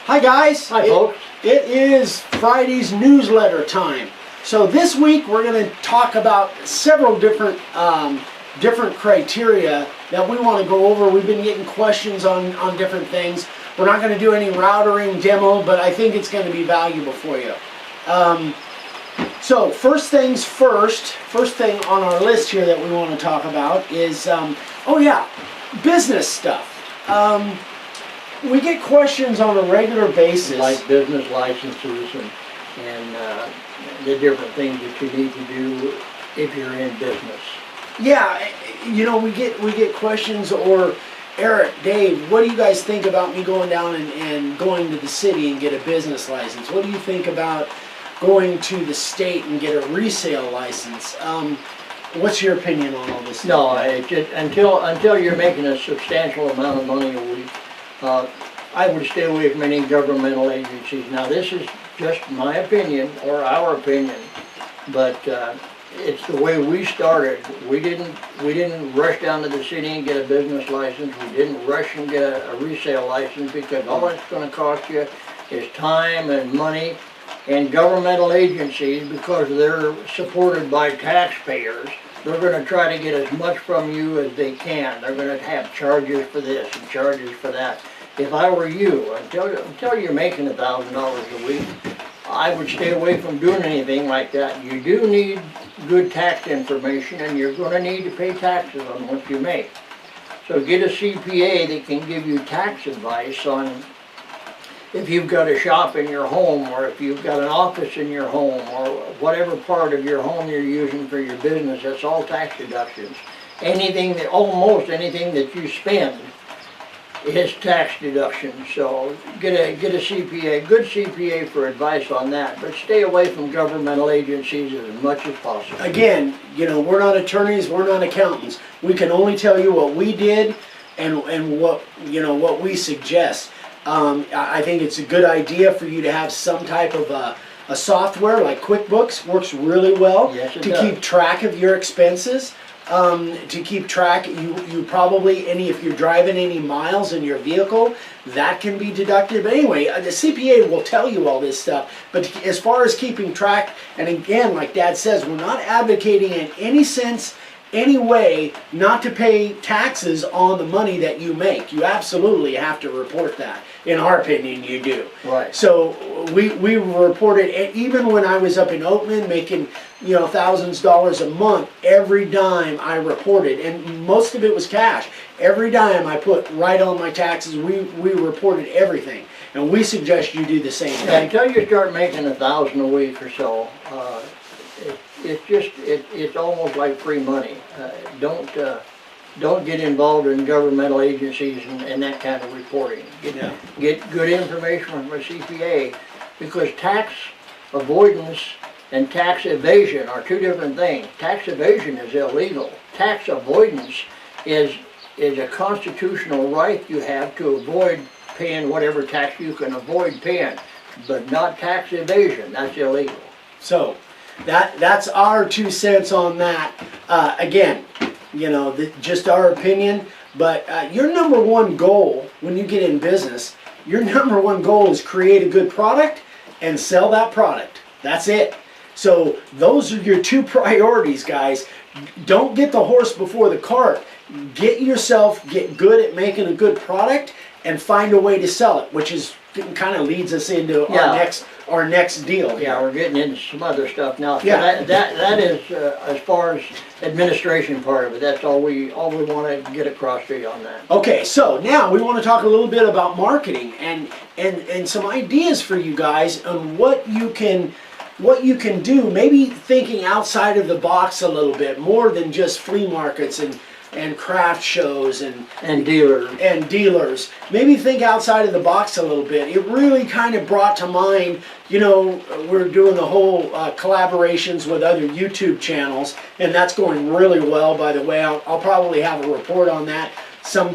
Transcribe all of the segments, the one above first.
Hi guys. Hi folks. It is Friday's newsletter time. So this week we're going to talk about several different criteria that we want to go over. We've been getting questions on different things. We're not going to do any routering demo, but I think it's going to be valuable for you. So first things first, first thing on our list here that we want to talk about is, business stuff. We get questions on a regular basis. Like business licenses and the different things that you need to do if you're in business. Yeah, you know, we get questions, or Eric, Dave, what do you guys think about me going down and going to the city and get a business license? What do you think about going to the state and get a resale license? What's your opinion on all this stuff? No, until you're making a substantial amount of money a week, I would stay away from any governmental agencies. Now this is just my opinion, or our opinion, but it's the way we started. We didn't rush down to the city and get a business license. We didn't rush and get a resale license, because all it's going to cost you is time and money. And governmental agencies, because they're supported by taxpayers, they're going to try to get as much from you as they can. They're going to have charges for this and charges for that. If I were you, until you're making $1,000 a week, I would stay away from doing anything like that. You do need good tax information, and you're going to need to pay taxes on what you make. So get a CPA that can give you tax advice on if you've got a shop in your home, or if you've got an office in your home, or whatever part of your home you're using for your business. That's all tax deductions. Almost anything that you spend is tax deduction. So get a CPA, good CPA for advice on that, but stay away from governmental agencies as much as possible. Again, you know, we're not attorneys, we're not accountants. We can only tell you what we did and what we suggest. I think it's a good idea for you to have some type of a software like QuickBooks. Works really well. Yes, it to does. Keep track of your expenses. To keep track, you probably, if you're driving any miles in your vehicle, that can be deducted. But anyway, the CPA will tell you all this stuff. But as far as keeping track, and again, like Dad says, we're not advocating in any sense, any way, not to pay taxes on the money that you make. You absolutely have to report that. In our opinion, you do. Right. So we reported, even when I was up in Oatman making, thousands of dollars a month, every dime I reported, and most of it was cash. Every dime I put right on my taxes. We reported everything, and we suggest you do the same thing. Yeah, until you start making $1,000 a week or so, it's almost like free money. Don't get involved in governmental agencies and that kind of reporting. Get good information from a CPA, because tax avoidance and tax evasion are two different things. Tax evasion is illegal. Tax avoidance is a constitutional right you have to avoid paying whatever tax you can avoid paying, but not tax evasion. That's illegal. So that's our 2 cents on that. Again, just our opinion, but your number one goal when you get in business, your number one goal is create a good product and sell that product. That's it. So those are your 2 priorities, guys. Don't get the horse before the cart. Get good at making a good product and find a way to sell it, which is kind of leads us into our next deal here. Yeah, we're getting into some other stuff now. Yeah. That is as far as administration part of it. That's all we want to get across to you on that. Okay, so now we want to talk a little bit about marketing and some ideas for you guys on what you can do. Maybe thinking outside of the box a little bit, more than just flea markets and craft shows and dealers. Maybe think outside of the box a little bit. It really kind of brought to mind, we're doing the whole collaborations with other YouTube channels, and that's going really well, by the way. I'll probably have a report on that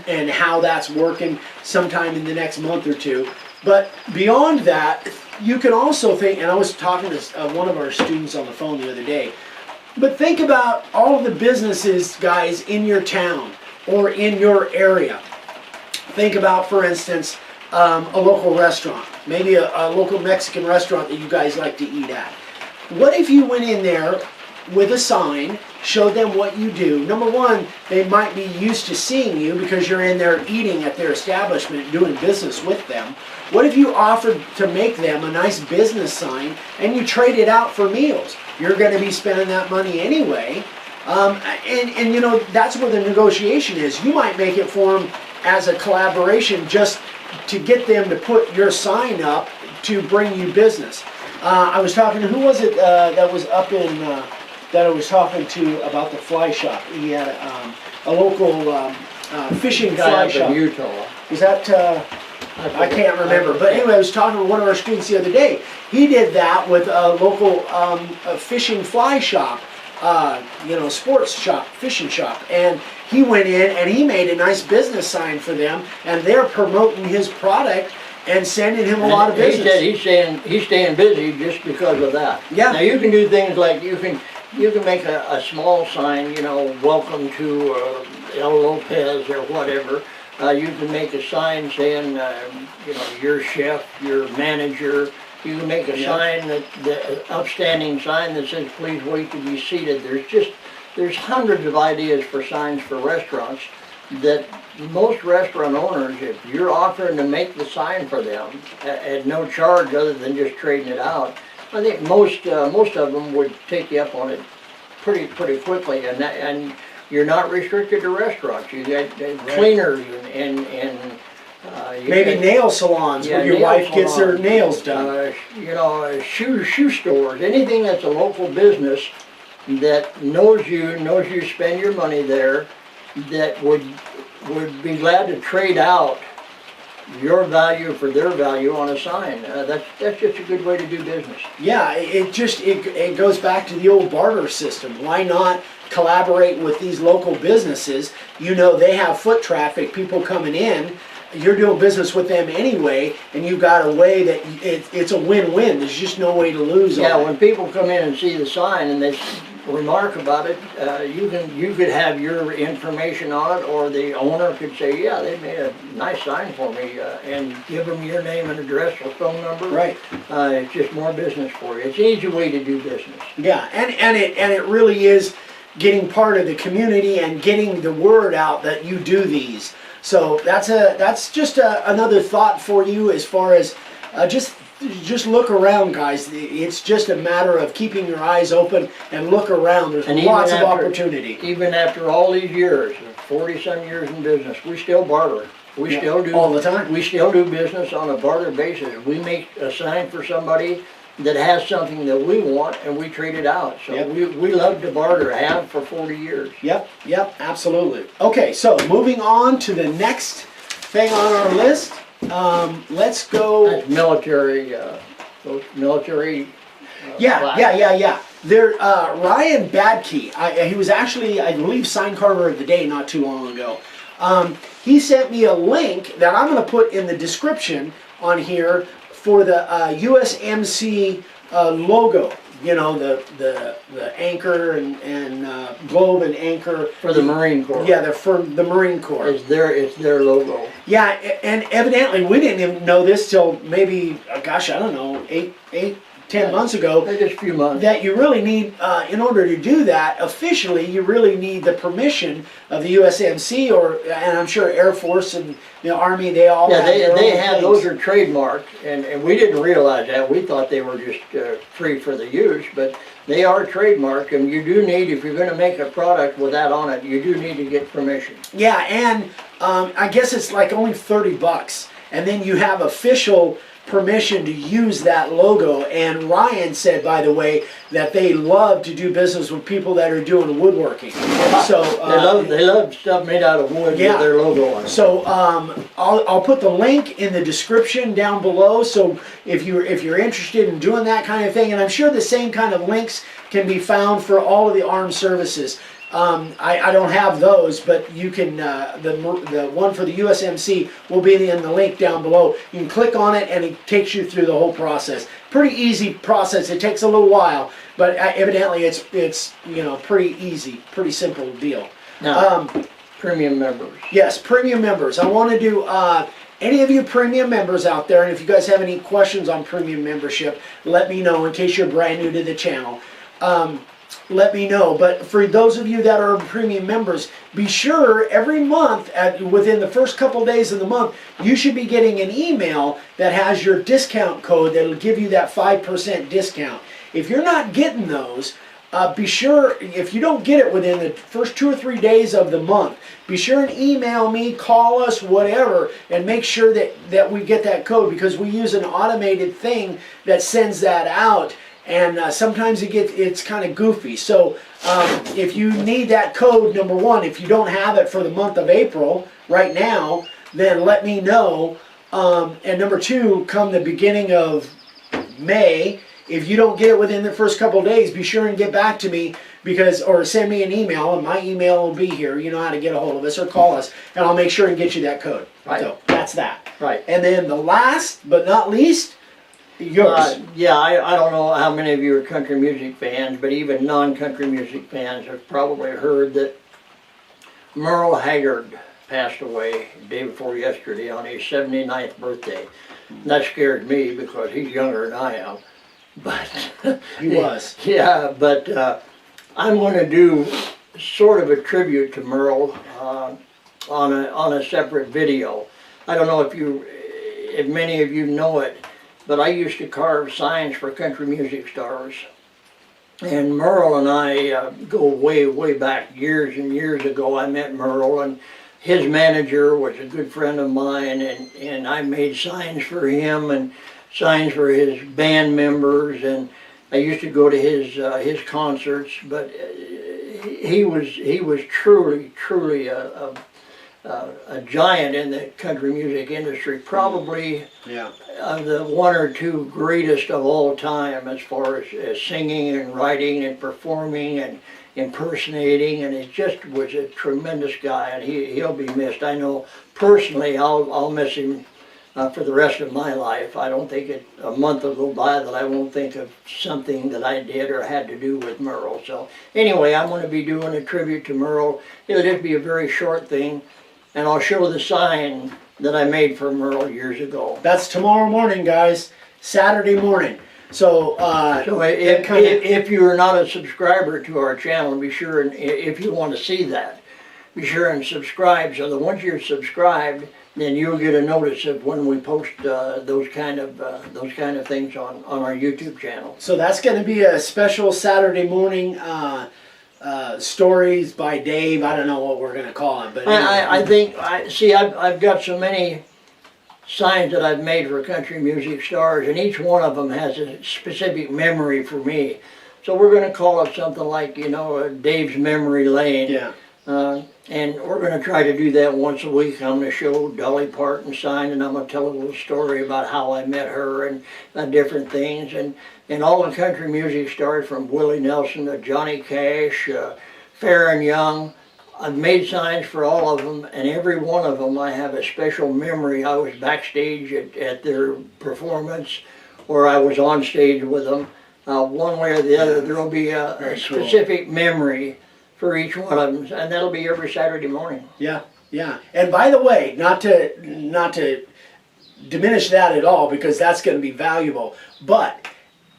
and how that's working sometime in the next month or 2. But beyond that, you can also think, and I was talking to one of our students on the phone the other day, but think about all of the businesses, guys, in your town or in your area. Think about, for instance, a local restaurant, maybe a local Mexican restaurant that you guys like to eat at. What if you went in there with a sign, showed them what you do? Number one, they might be used to seeing you because you're in there eating at their establishment, doing business with them. What if you offered to make them a nice business sign and you trade it out for meals? You're going to be spending that money anyway. And you know, that's where the negotiation is. You might make it for them as a collaboration just to get them to put your sign up to bring you business. I was talking to, who was it that was up in, that I was talking to about the fly shop? He had a local fishing Guy fly up shop. in Utah. Was that, I can't remember. But anyway, I was talking to one of our students the other day. He did that with a local fishing fly shop, you know, sports shop, fishing shop. And he went in and he made a nice business sign for them, and they're promoting his product and sending him a lot of He business. said he's staying busy just because of that. Yeah. Now you can do things like you can make a small sign, you know, welcome to El Lopez or whatever. You can make a sign saying, you know, your chef, your manager. You can make a sign the upstanding sign that says, "Please wait to be seated." There's hundreds of ideas for signs for restaurants that most restaurant owners, if you're offering to make the sign for them at no charge other than just trading it out, I think most of them would take you up on it pretty quickly, and you're not restricted to restaurants. You get cleaners and you Maybe get, nail salons where your nail wife gets her salons, nails done. you know, shoe stores, anything that's a local business that knows you spend your money there, that would be glad to trade out your value for their value on a sign. That's just a good way to do business. Yeah, it goes back to the old barter system. Why not collaborate with these local businesses? You know, they have foot traffic, people coming in. You're doing business with them anyway, and you've got a way that it's a win-win. There's just no way to lose Yeah, on it. when people come in and see the sign and they remark about it, you could have your information on it, or the owner could say, yeah, they made a nice sign for me, and give them your name and address or phone number. Right. It's just more business for you. It's an easy way to do business. Yeah, and it really is getting part of the community and getting the word out that you do these. So that's just another thought for you as far as just look around, guys. It's just a matter of keeping your eyes open and look around. There's lots of opportunity. Even after all these years, 40-some years in business, we still barter. We still do all the time. We still do business on a barter basis. We make a sign for somebody that has something that we want, and we trade it out. So we love to barter, have for 40 years. Yep, absolutely. Okay, so moving on to the next thing on our list. Let's go. That's military, those military. Yeah. There, Ryan Badke. He was actually, I believe, sign carver of the day not too long ago. He sent me a link that I'm going to put in the description on here for the USMC logo. You know, the anchor and globe and anchor For the Marine Corps. Yeah, they're for the Marine Corps. It's their logo. Yeah, and evidently we didn't even know this till maybe, gosh, I don't know, 10 months ago. Just a few months. That you really need, in order to do that officially, you really need the permission of the USMC, and I'm sure Air Force and the Army, they all have their they own have, things. those are trademarked, and we didn't realize that. We thought they were just free for the use, but they are trademarked, and you do need, if you're going to make a product with that on it, you do need to get permission. Yeah, and I guess it's like only $30, and then you have official permission to use that logo. And Ryan said, by the way, that they love to do business with people that are doing woodworking. So They love stuff made out of wood with their logo on it. So I'll put the link in the description down below. So if you're interested in doing that kind of thing, and I'm sure the same kind of links can be found for all of the armed services. I don't have those, but you can, the one for the USMC will be in the link down below. You can click on it and it takes you through the whole process. Pretty easy process. It takes a little while, but evidently it's you know, pretty easy, pretty simple deal. Now, premium members. Yes, premium members. I want to do any of you premium members out there, and if you guys have any questions on premium membership, let me know in case you're brand new to the channel. Let me know. But for those of you that are premium members, be sure every month, within the first couple days of the month, you should be getting an email that has your discount code that'll give you that 5% discount. If you're not getting those, be sure, if you don't get it within the first 2 or 3 days of the month, be sure and email me, call us, whatever, and make sure that we get that code, because we use an automated thing that sends that out. And sometimes it's kind of goofy. So if you need that code, number one, if you don't have it for the month of April right now, then let me know. And number two, come the beginning of May, if you don't get it within the first couple of days, be sure and get back to me, or send me an email, and my email will be here. You know how to get a hold of us, or call us, and I'll make sure and get you that code. Right. So that's that. Right. And then the last but not least, yours. Yeah, I don't know how many of you are country music fans, but even non-country music fans have probably heard that Merle Haggard passed away the day before yesterday on his 79th birthday. And that scared me because he's younger than I am. But He was. Yeah, but I'm going to do sort of a tribute to Merle on a separate video. I don't know if many of you know it, but I used to carve signs for country music stars. And Merle and I go way, way back, years and years ago. I met Merle, and his manager was a good friend of mine, and I made signs for him and signs for his band members, and I used to go to his concerts. But he was truly a giant in the country music industry, probably the one or two greatest of all time as far as singing and writing and performing and impersonating, and it just was a tremendous guy, and he'll be missed. I know personally I'll miss him for the rest of my life. I don't think a month will go by that I won't think of something that I did or had to do with Merle. So anyway, I'm going to be doing a tribute to Merle. It'll just be a very short thing, and I'll show the sign that I made for Merle years ago. That's tomorrow morning, guys. Saturday morning. So, if you are not a subscriber to our channel, be sure, and if you want to see that, be sure and subscribe, so that once you're subscribed, then you'll get a notice of when we post those kind of things on our YouTube channel. So that's going to be a special Saturday morning stories by Dave. I don't know what we're going to call it, but anyway. I've got so many signs that I've made for country music stars, and each one of them has a specific memory for me. So we're going to call it something like, Dave's Memory Lane. Yeah. And we're going to try to do that once a week. I'm going to show Dolly Parton sign, and I'm going to tell a little story about how I met her and different things. And all the country music stars, from Willie Nelson to Johnny Cash, Farron Young. I've made signs for all of them, and every one of them I have a special memory. I was backstage at their performance, or I was on stage with them. One way or the other, there will be a specific memory for each one of them, and that'll be every Saturday morning. Yeah, yeah. And by the way, not to diminish that at all, because that's going to be valuable. But,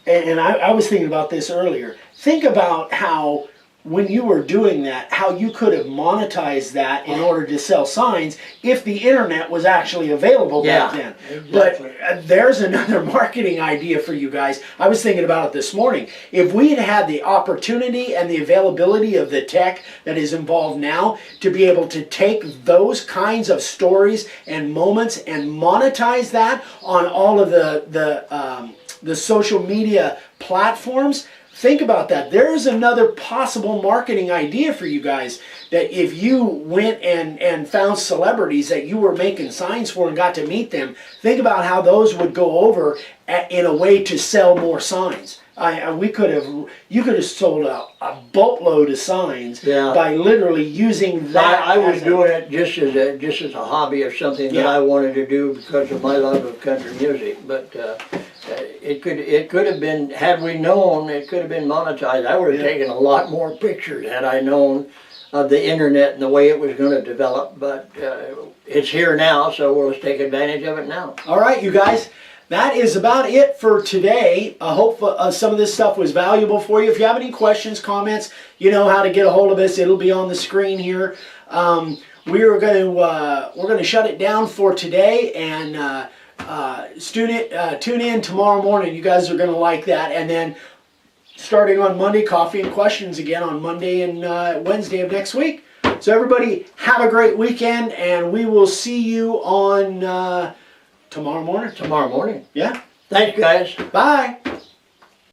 and I was thinking about this earlier. Think about how, when you were doing that, how you could have monetized that in order to sell signs if the internet was actually available back then. Exactly. But there's another marketing idea for you guys. I was thinking about it this morning. If we had had the opportunity and the availability of the tech that is involved now to be able to take those kinds of stories and moments and monetize that on all of the social media platforms, think about that. There's another possible marketing idea for you guys, that if you went and found celebrities that you were making signs for and got to meet them, think about how those would go over in a way to sell more signs. You could have sold a boatload of signs by literally using that. I was doing it just as a hobby, or something that I wanted to do because of my love of country music. But it could have been, had we known, it could have been monetized. I would have taken a lot more pictures had I known of the internet and the way it was going to develop, but it's here now, so we'll just take advantage of it now. All right, you guys. That is about it for today. I hope some of this stuff was valuable for you. If you have any questions, comments, you know how to get a hold of us. It'll be on the screen here. We're going to shut it down for today, and tune in tomorrow morning. You guys are going to like that. And then starting on Monday, coffee and questions again on Monday and Wednesday of next week. So everybody have a great weekend, and we will see you on tomorrow morning. Tomorrow morning. Yeah. Thanks, guys. Bye.